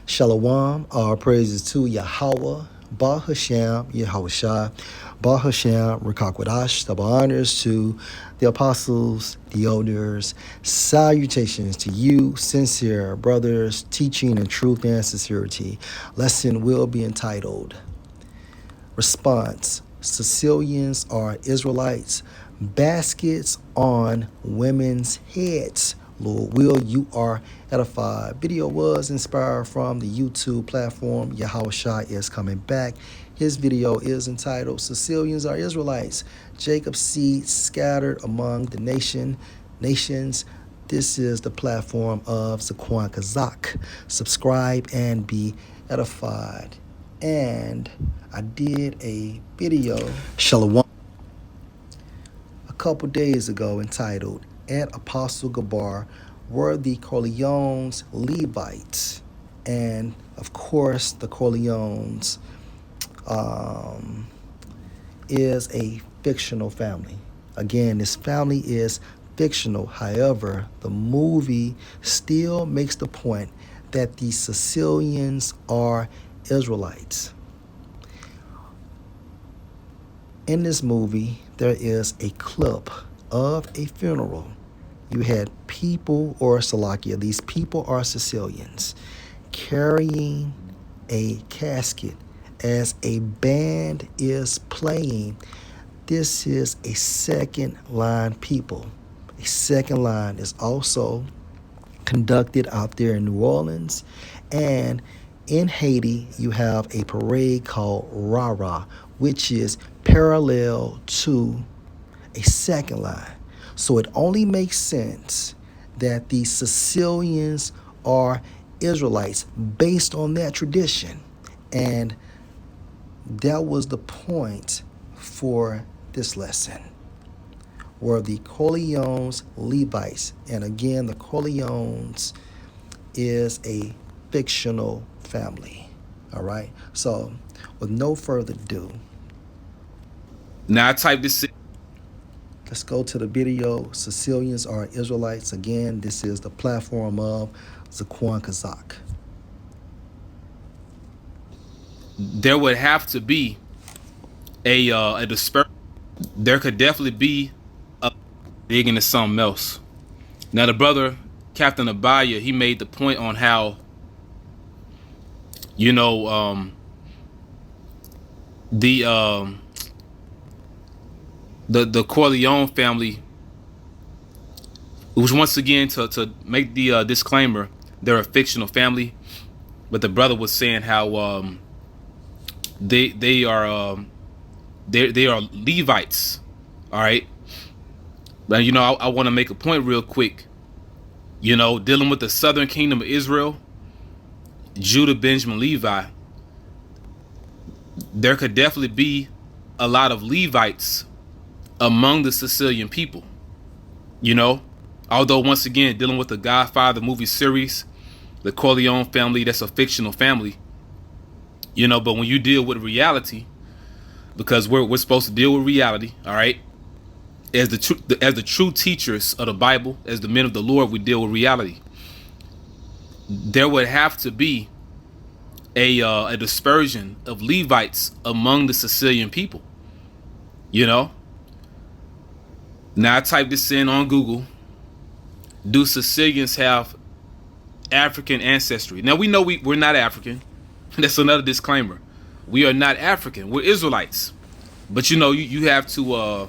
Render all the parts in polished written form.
Shalom, all praises to Yahweh, Ba Hashem, Yahushua, Ba Hashem, Rekakwadash, double honors to the apostles, the elders, salutations to you, sincere brothers, teaching in truth and sincerity. Lesson will be entitled, Response, Sicilians are Israelites, baskets on women's heads. Lord will, you are edified. Video was inspired from the YouTube platform. Yahushua is coming back. His video is entitled, Sicilians are Israelites, Jacob's seed scattered among the nations. This is the platform of Zaquan Kazak. Subscribe and be edified. And I did a video, Shalom, a couple days ago entitled, At Apostle Gabar Were the Corleones Levites? And of course, the Corleones is a fictional family. Again, this family is fictional. However, the movie still makes the point that the Sicilians are Israelites. In this movie, there is a clip of a funeral. You had people, or Salakia, these people are Sicilians, carrying a casket as a band is playing. This is a second line people. A second line is also conducted out there in New Orleans. And in Haiti, you have a parade called Rara, which is parallel to a second line. So it only makes sense that the Sicilians are Israelites based on that tradition. And that was the point for this lesson, were the Corleones Levites. And again, the Corleones is a fictional family. All right. So with no further ado, now I type this in. Let's go to the video. Sicilians are Israelites. Again, this is the platform of Zaquan Kazak. There would have to be a dispersion. There could definitely be a digging into something else. Now the brother Captain Abaya, he made the point on how, you know, the Corleone family, which once again to make the disclaimer, they're a fictional family, but the brother was saying how they are Levites, all right. But you know, I want to make a point real quick. You know, dealing with the southern kingdom of Israel, Judah, Benjamin, Levi, there could definitely be a lot of Levites among the Sicilian people. You know, although once again, dealing with the Godfather movie series, the Corleone family, that's a fictional family. You know, but when you deal with reality, because we're supposed to deal with reality, all right, as the true teachers of the Bible, as the men of the Lord, we deal with reality. There would have to be a dispersion of Levites among the Sicilian people. You know, now I type this in on Google. Do Sicilians have African ancestry? Now we know we're not African. That's another disclaimer. We are not African. We're Israelites. But you know, you have to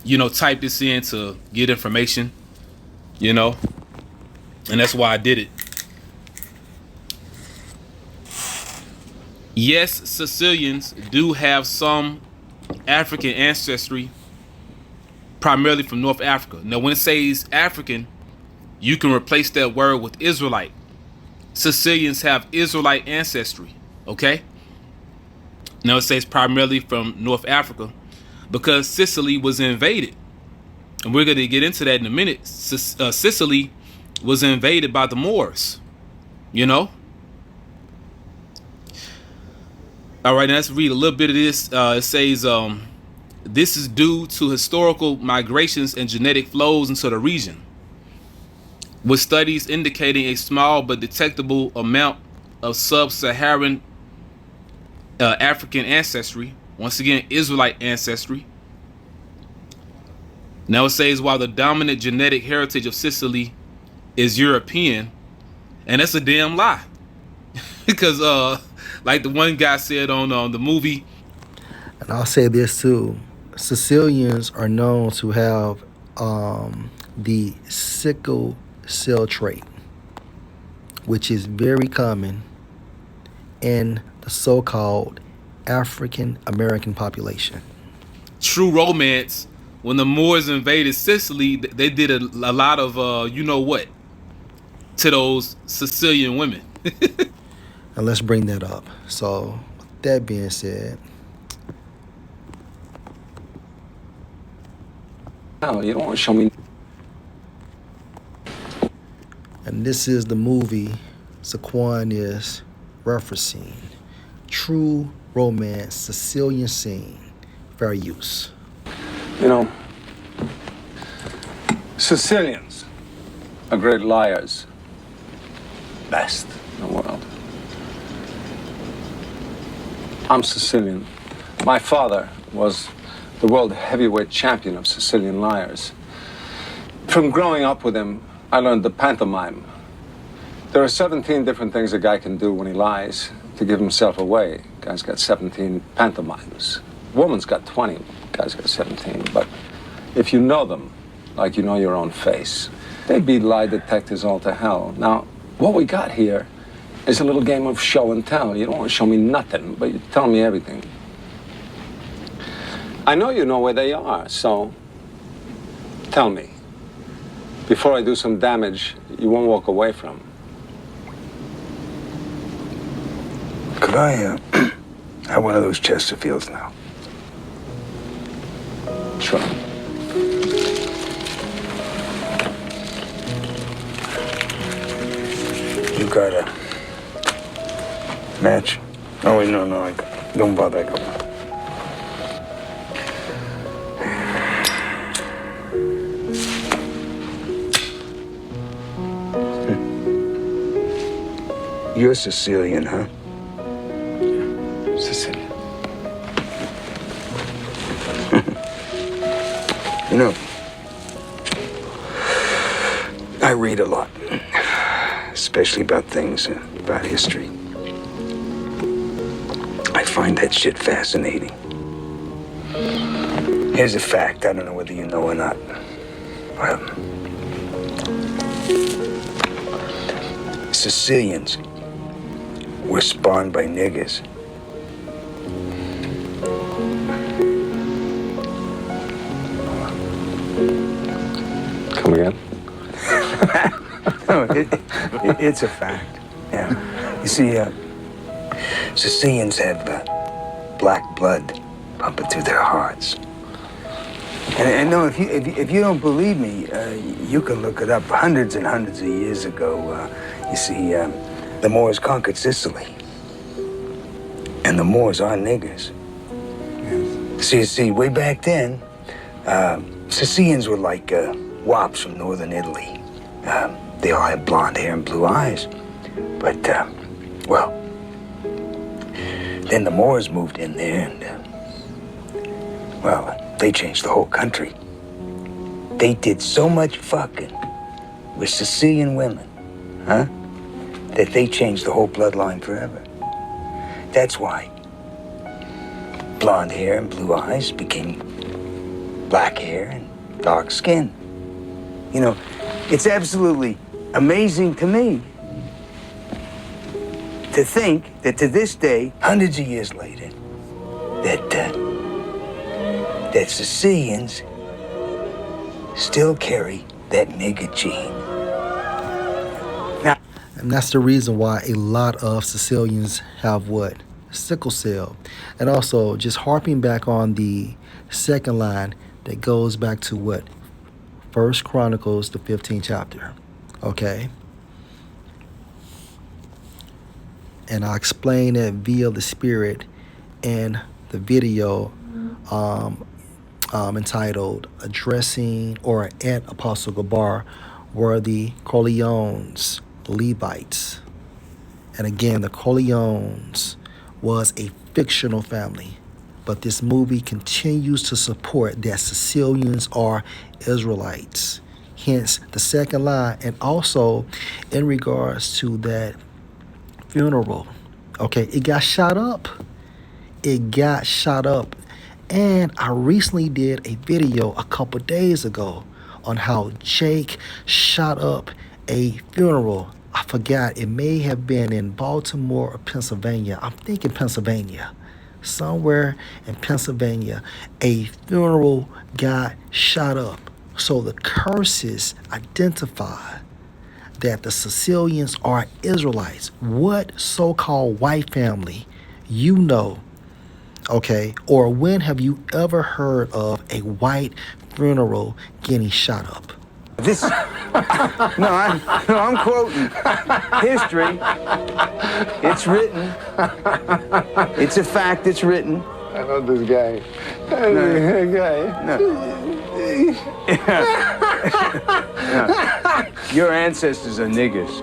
you know, type this in to get information, you know, and that's why I did it. Yes, Sicilians do have some African ancestry, primarily from North Africa. Now, when it says African, you can replace that word with Israelite. Sicilians have Israelite ancestry, okay? Now it says primarily from North Africa because Sicily was invaded. And we're going to get into that in a minute. Sicily was invaded by the Moors, you know? All right, now let's read a little bit of this. It says, this is due to historical migrations and genetic flows into the region, with studies indicating a small but detectable amount of sub-Saharan African ancestry. Once again, Israelite ancestry. Now it says while the dominant genetic heritage of Sicily is European, and that's a damn lie. Because like the one guy said on the movie, And I'll say this too: Sicilians are known to have the sickle cell trait, which is very common in the so-called African American population. True Romance, when the Moors invaded Sicily, they did a lot of you know what to those Sicilian women. And let's bring that up. So, with that being said, No, you don't want to show me. and this is the movie Saquon is referencing, True Romance, Sicilian Scene, fair use. You know, Sicilians are great liars. Best in the world. I'm Sicilian. My father was the world heavyweight champion of Sicilian liars. From growing up with him, I learned the pantomime. There are 17 different things a guy can do when he lies to give himself away. Guy's got 17 pantomimes. Woman's got 20, guy's got 17. But if you know them, like you know your own face, they beat lie detectors all to hell. Now, what we got here is a little game of show and tell. You don't want to show me nothing, but you tell me everything. I know you know where they are, so tell me. Before I do some damage, you won't walk away from. Could I have one of those Chesterfields now? Sure. You got a match? Oh, wait, no, don't bother. I got one. You're Sicilian, huh? Sicilian. You know, I read a lot, especially about things, about history. I find that shit fascinating. Here's a fact, I don't know whether you know or not. Sicilians were spawned by niggers. Come again? No, it's a fact. Yeah. You see, Sicilians have black blood pumping through their hearts. And no, if you don't believe me, you can look it up. Hundreds and hundreds of years ago, you see, the Moors conquered Sicily. And the Moors are niggers. See, way back then, Sicilians were like wops from northern Italy. They all had blonde hair and blue eyes. But, well, then the Moors moved in there and, well, they changed the whole country. They did so much fucking with Sicilian women, that they changed the whole bloodline forever. That's why blonde hair and blue eyes became black hair and dark skin. You know, it's absolutely amazing to me to think that to this day, hundreds of years later, that Sicilians still carry that nigger gene. Now, And that's the reason why a lot of Sicilians have what? Sickle cell. And also, just harping back on the second line that goes back to what? First Chronicles, the 15th chapter. Okay? And I'll explain it via the Spirit in the video entitled Addressing or at Apostle Gabar, where the Corleones, Levites, And again, the Corleones was a fictional family. But this movie continues to support that Sicilians are Israelites. Hence the second line. And also in regards to that funeral. Okay, it got shot up. It got shot up. And I recently did a video a couple days ago on how Jake shot up a funeral. I forgot, it may have been in Baltimore or Pennsylvania. I'm thinking Pennsylvania. Somewhere in Pennsylvania, a funeral got shot up. So the curses identify that the Sicilians are Israelites. What so-called white family you know, okay, or when have you ever heard of a white funeral getting shot up? This, I'm quoting history. It's written. It's a fact. It's written. I know this guy. This guy. Your ancestors are niggers.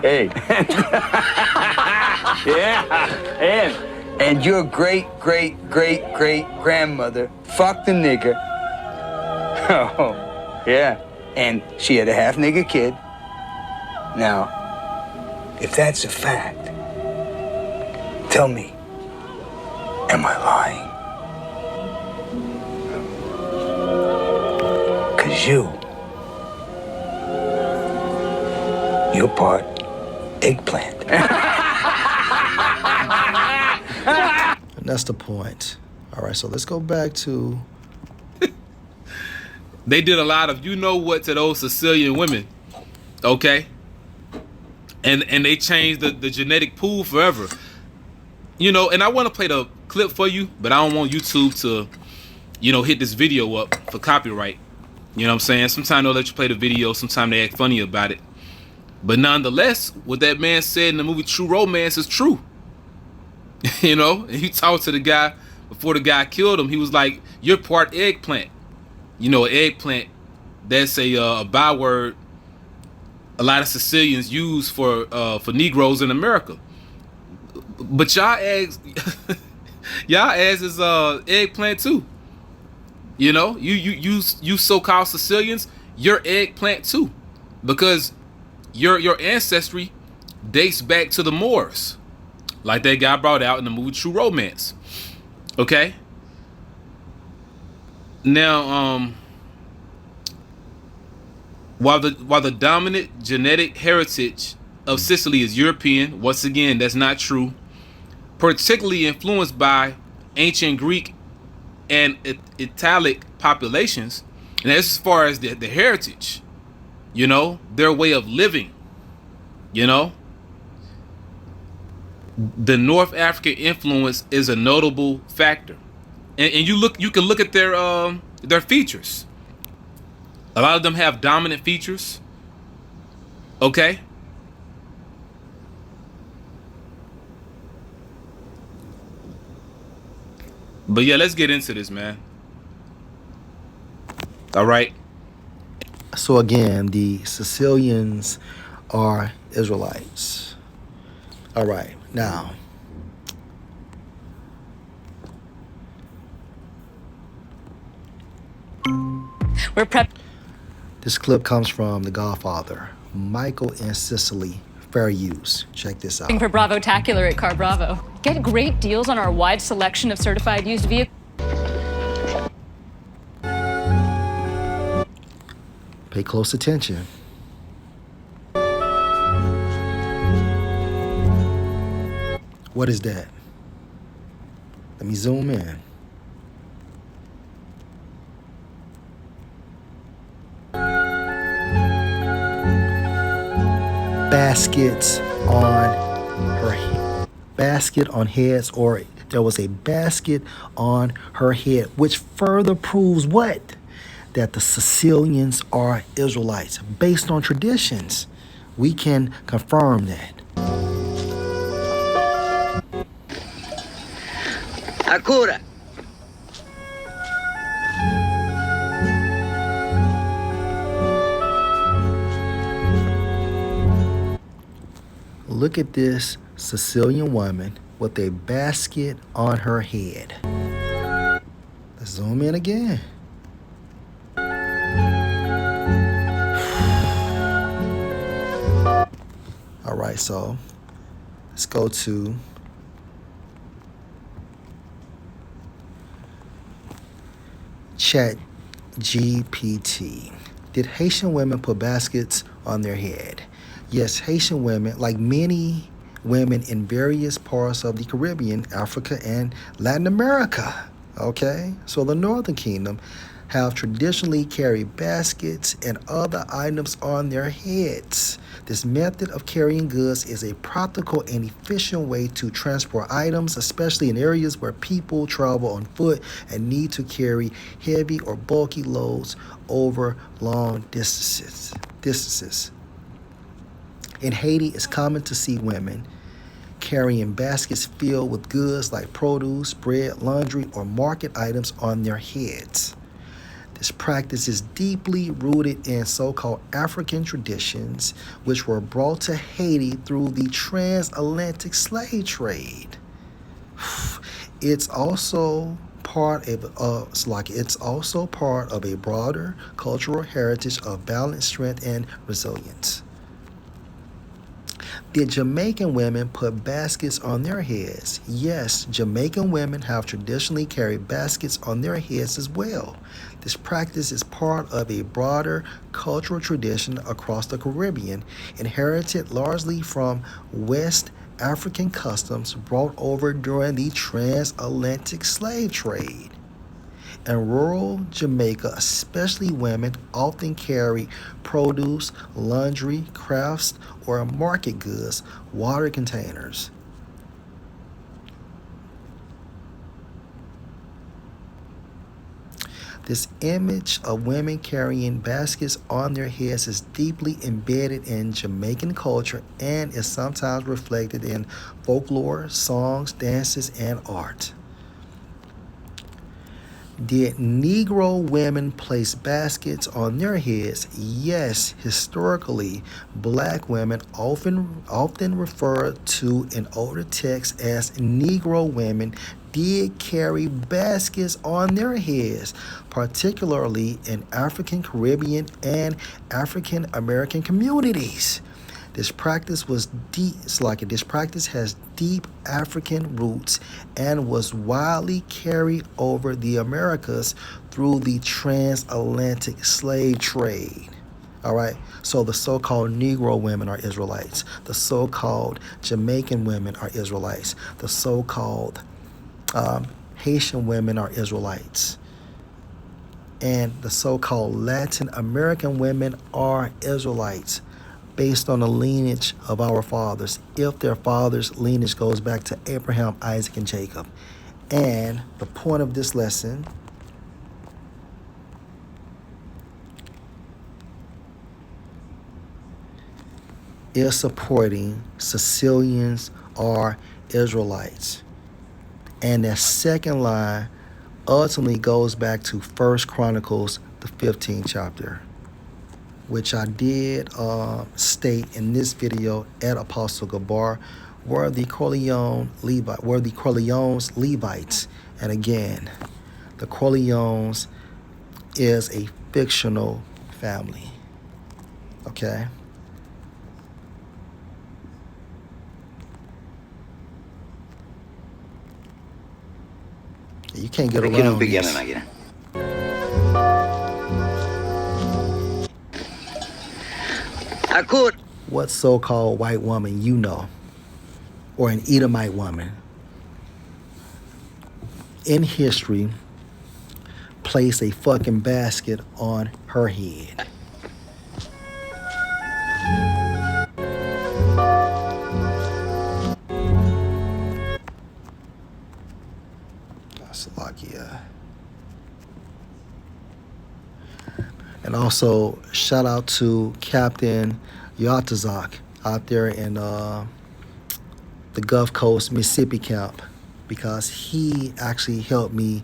Hey. Yeah. And your great grandmother fucked a nigger. Oh, yeah. And she had a half nigger kid. Now, if that's a fact, tell me, am I lying? 'Cause you're part eggplant. And that's the point. All right, so let's go back to... They did a lot of you know what to those Sicilian women, okay? And they changed the genetic pool forever. You know, and I want to play the clip for you, but I don't want YouTube to, you know, hit this video up for copyright. You know what I'm saying? Sometimes they'll let you play the video, sometimes they act funny about it. But nonetheless, what that man said in the movie True Romance is true. You know, and he talked to the guy before the guy killed him. He was like, "You're part eggplant." You know, eggplant, that's a byword a lot of Sicilians use for Negroes in America. But y'all ass, y'all ass is eggplant too. You know, you so-called Sicilians, you're eggplant too, because your ancestry dates back to the Moors, like that guy brought out in the movie True Romance. Okay. Now, while the dominant genetic heritage of Sicily is European, once again, that's not true. Particularly influenced by ancient Greek and Italic populations, and that's as far as the heritage, you know, their way of living, you know. The North African influence is a notable factor, and you can look at their features. A lot of them have dominant features. Okay. But yeah, let's get into this, man. All right. So again, the Sicilians are Israelites. All right, now. We're prep. This clip comes from The Godfather, Michael and Sicily. Fair use. Check this out. For Bravo-tacular at Car Bravo. Get great deals on our wide selection of certified used vehicles. Pay close attention. What is that? Let me zoom in. Baskets on her basket on heads, or there was a basket on her head, which further proves what? That the Sicilians are Israelites. Based on traditions, we can confirm that. Ancora. look at this Sicilian woman with a basket on her head. Let's zoom in again. All right, so let's go to Chat GPT. Did Haitian women put baskets on their head? Yes, Haitian women, like many women in various parts of the Caribbean, Africa, and Latin America, okay? So the Northern Kingdom have traditionally carried baskets and other items on their heads. This method of carrying goods is a practical and efficient way to transport items, especially in areas where people travel on foot and need to carry heavy or bulky loads over long distances. In Haiti, it's common to see women carrying baskets filled with goods like produce, bread, laundry, or market items on their heads. This practice is deeply rooted in so-called African traditions, which were brought to Haiti through the transatlantic slave trade. It's also part of a broader cultural heritage of balance, strength, and resilience. Did Jamaican women put baskets on their heads? Yes, Jamaican women have traditionally carried baskets on their heads as well. This practice is part of a broader cultural tradition across the Caribbean, inherited largely from West African customs brought over during the transatlantic slave trade. In rural Jamaica, especially women often carry produce, laundry, crafts, or market goods, water containers. This image of women carrying baskets on their heads is deeply embedded in Jamaican culture and is sometimes reflected in folklore, songs, dances, and art. Did Negro women place baskets on their heads? Yes, historically, black women often referred to in older texts as Negro women did carry baskets on their heads, particularly in African Caribbean and African American communities. This practice has deep African roots and was widely carried over the Americas through the transatlantic slave trade. All right, so the so-called Negro women are Israelites. The so-called Jamaican women are Israelites. The so-called Haitian women are Israelites. And the so-called Latin American women are Israelites, based on the lineage of our fathers, if their fathers' lineage goes back to Abraham, Isaac, and Jacob. And the point of this lesson is supporting Sicilians are Israelites. And that second line ultimately goes back to 1 Chronicles, the 15th chapter, which I did state in this video at Apostle Gabar, were the Corleones Levites. And again, the Corleones is a fictional family. Okay? You can't get around this. What so-called white woman you know, or an Edomite woman, in history placed a fucking basket on her head? Slovakia. And also, shout out to Captain Yatazak out there in the Gulf Coast, Mississippi camp, because he actually helped me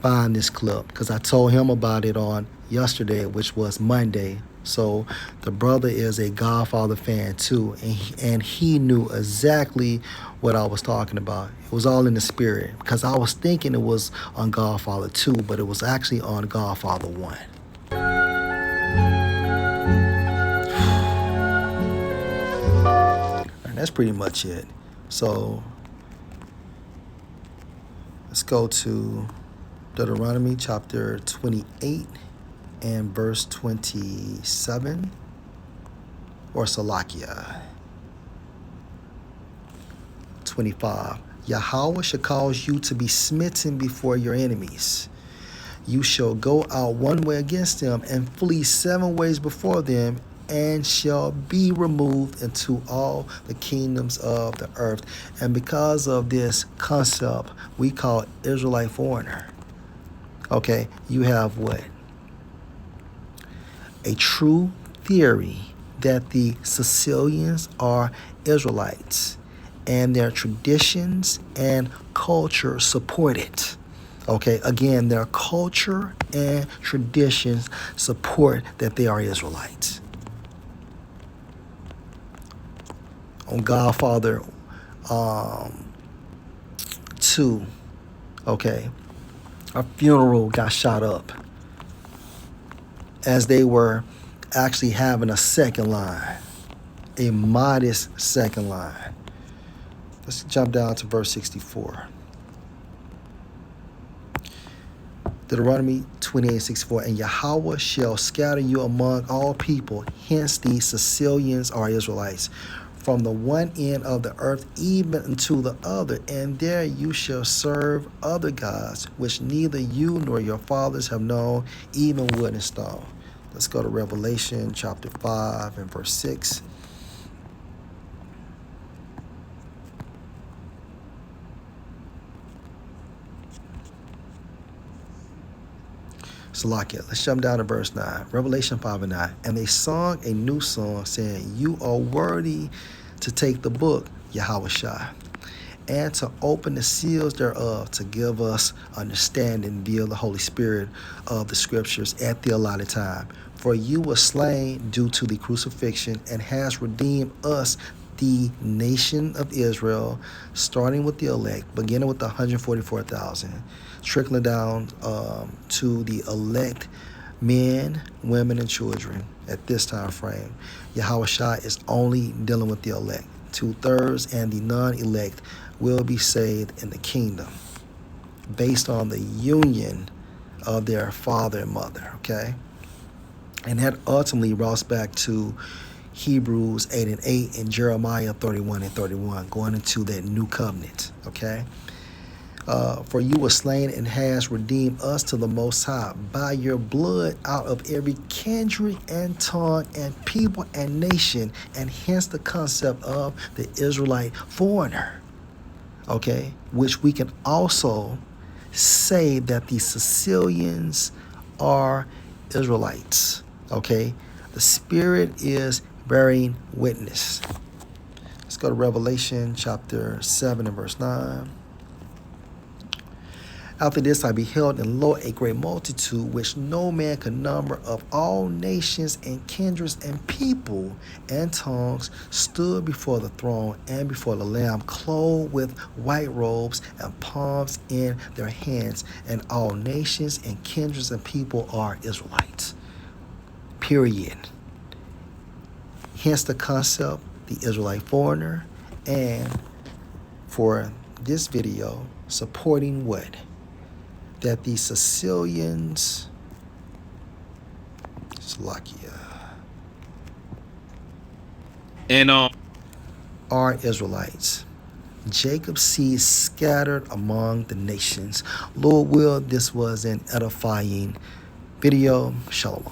find this clip, because I told him about it on yesterday, which was Monday. So the brother is a Godfather fan too, and he knew exactly what I was talking about. It was all in the spirit, because I was thinking it was on Godfather 2, but it was actually on Godfather 1. And that's pretty much it. So let's go to Deuteronomy chapter 28 and verse 27, or Salakia 25. Yahweh shall cause you to be smitten before your enemies. You shall go out one way against them and flee 7 ways before them, and shall be removed into all the kingdoms of the earth. And because of this concept, we call Israelite foreigner. Okay, you have what? A true theory that the Sicilians are Israelites, and their traditions and culture support it. Okay, again, their culture and traditions support that they are Israelites. On Godfather 2, okay, a funeral got shot up as they were actually having a second line, a modest second line. Let's jump down to verse 64. Deuteronomy 28:64, and Yahweh shall scatter you among all people, hence the Sicilians are Israelites, from the one end of the earth even unto the other, and there you shall serve other gods, which neither you nor your fathers have known, even wood and stone. Let's go to Revelation chapter 5 and verse 6. Salakia. Let's jump down to verse 9. Revelation 5 and 9. And they sung a new song, saying, You are worthy to take the book, Yahweh Shai, and to open the seals thereof, to give us understanding via the Holy Spirit of the Scriptures at the allotted time. For you were slain due to the crucifixion, and has redeemed us, the nation of Israel, starting with the elect, beginning with the 144,000, trickling down to the elect men, women, and children at this time frame. Yahweh Shai is only dealing with the elect. 2/3 and the non-elect will be saved in the kingdom based on the union of their father and mother, okay? And that ultimately rolls back to Hebrews 8 and 8 and Jeremiah 31 and 31, going into that new covenant, okay? For you were slain and has redeemed us to the Most High by your blood out of every kindred and tongue and people and nation, and hence the concept of the Israelite foreigner, okay? Which we can also say that the Sicilians are Israelites, okay? The Spirit is bearing witness. Let's go to Revelation chapter 7 and verse 9. After this I beheld, and lo, a great multitude, which no man could number, of all nations and kindreds and people and tongues, stood before the throne and before the Lamb, clothed with white robes and palms in their hands. And all nations and kindreds and people are Israelites. Period. Hence the concept, the Israelite foreigner, and for this video, supporting what? That the Sicilians, Slovakia, And are Israelites. Jacob's seed scattered among the nations. Lord will, this was an edifying video. Shalom.